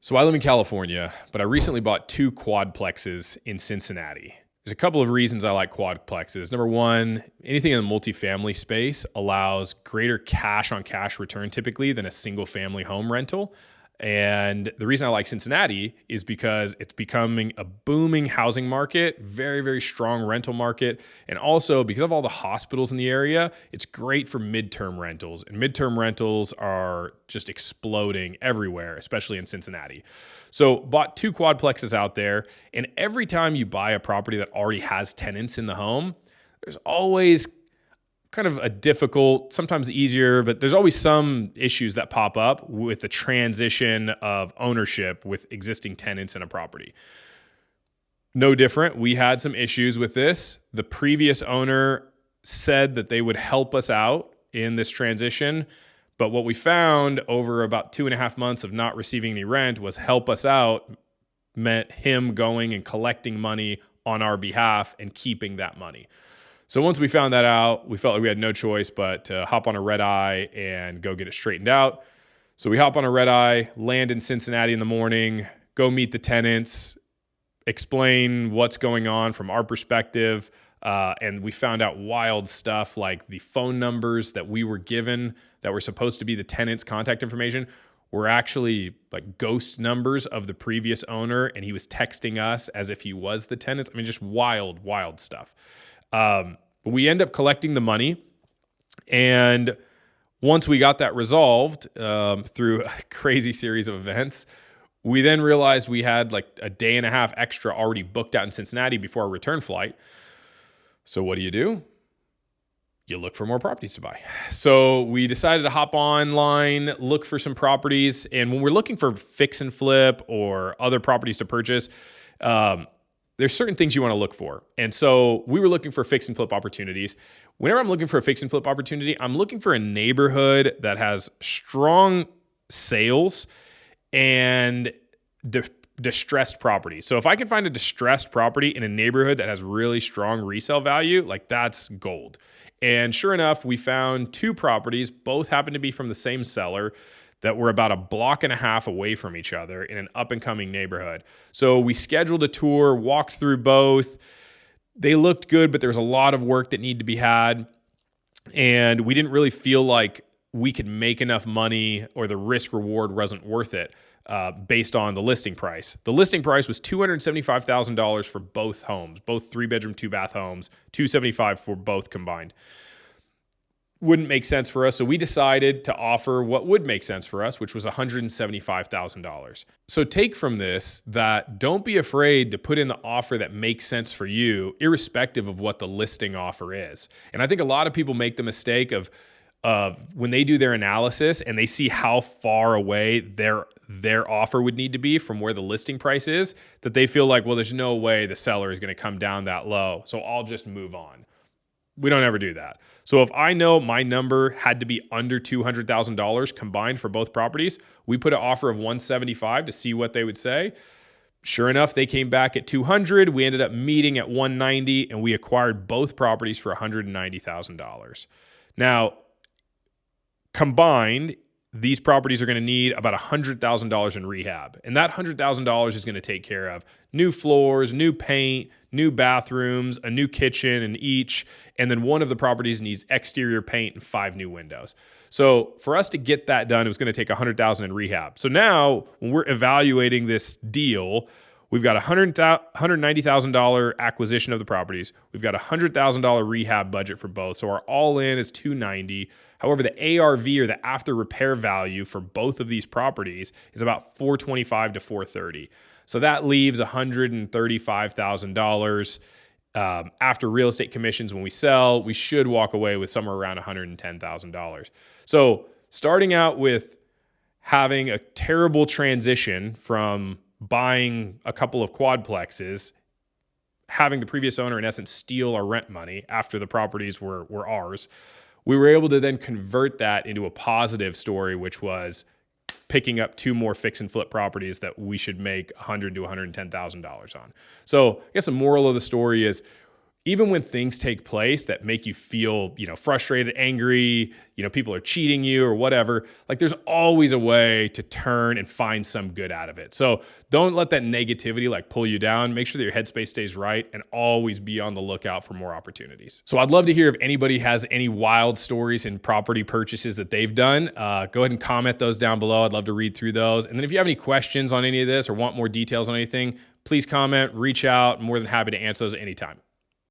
So I live in California, but I recently bought two quadplexes in Cincinnati. There's a couple of reasons I like quadplexes. Number one, anything in the multifamily space allows greater cash on cash return typically than a single family home rental. And the reason I like Cincinnati is because it's becoming a booming housing market, very, very strong rental market. And also because of all the hospitals in the area, it's great for midterm rentals. And midterm rentals are just exploding everywhere, especially in Cincinnati. So bought two quadplexes out there. And every time you buy a property that already has tenants in the home, there's always kind of a difficult, sometimes easier, but there's always some issues that pop up with the transition of ownership with existing tenants in a property. No different. We had some issues with this. The previous owner said that they would help us out in this transition, but what we found over about 2.5 months of not receiving any rent was help us out meant him going and collecting money on our behalf and keeping that money. So once we found that out, we felt like we had no choice but to hop on a red eye and go get it straightened out. So we hop on a red eye, land in Cincinnati in the morning, go meet the tenants, explain what's going on from our perspective. And we found out wild stuff like the phone numbers that we were given that were supposed to be the tenant's contact information were actually like ghost numbers of the previous owner. And he was texting us as if he was the tenants. I mean, just wild, wild stuff. But we end up collecting the money, and once we got that resolved through a crazy series of events, we then realized we had like a day and a half extra already booked out in Cincinnati before our return flight. So what do? You look for more properties to buy. So we decided to hop online, look for some properties, and when we're looking for fix and flip or other properties to purchase, there's certain things you want to look for. And so we were looking for fix and flip opportunities. Whenever I'm looking for a fix and flip opportunity, I'm looking for a neighborhood that has strong sales and distressed property. So if I can find a distressed property in a neighborhood that has really strong resale value, like that's gold. And sure enough, we found two properties, both happen to be from the same seller, that were about 1.5 blocks away from each other in an up-and-coming neighborhood. So we scheduled a tour, walked through both. They looked good, but there was a lot of work that needed to be had. And we didn't really feel like we could make enough money or the risk-reward wasn't worth it based on the listing price. The listing price was $275,000 for both homes, both 3-bedroom, 2-bath homes, $275,000 for both combined. Wouldn't make sense for us. So we decided to offer what would make sense for us, which was $175,000. So take from this that don't be afraid to put in the offer that makes sense for you, irrespective of what the listing offer is. And I think a lot of people make the mistake of when they do their analysis and they see how far away their offer would need to be from where the listing price is, that they feel like, well, there's no way the seller is going to come down that low, so I'll just move on. We don't ever do that. So if I know my number had to be under $200,000 combined for both properties, we put an offer of $175,000 to see what they would say. Sure enough, they came back at $200,000. We ended up meeting at $190,000, and we acquired both properties for $190,000. Now, combined, these properties are going to need about $100,000 in rehab. And that $100,000 is going to take care of new floors, new paint, new bathrooms, a new kitchen in each. And then one of the properties needs exterior paint and 5 new windows. So for us to get that done, it was going to take $100,000 in rehab. So now when we're evaluating this deal, we've got $190,000 acquisition of the properties. We've got $100,000 rehab budget for both. So our all-in is $290,000. However, the ARV or the after repair value for both of these properties is about $425,000 to $430,000. So that leaves $135,000 after real estate commissions. When we sell, we should walk away with somewhere around $110,000. So starting out with having a terrible transition from buying a couple of quadplexes, having the previous owner in essence steal our rent money after the properties were ours, we were able to then convert that into a positive story, which was picking up 2 more fix and flip properties that we should make $100,000 to $110,000 on. So I guess the moral of the story is Even when things take place that make you feel, frustrated, angry, people are cheating you or whatever, like there's always a way to turn and find some good out of it. So don't let that negativity like pull you down. Make sure that your headspace stays right and always be on the lookout for more opportunities. So I'd love to hear if anybody has any wild stories in property purchases that they've done. Go ahead and comment those down below. I'd love to read through those. And then if you have any questions on any of this or want more details on anything, please comment, reach out. I'm more than happy to answer those at any time.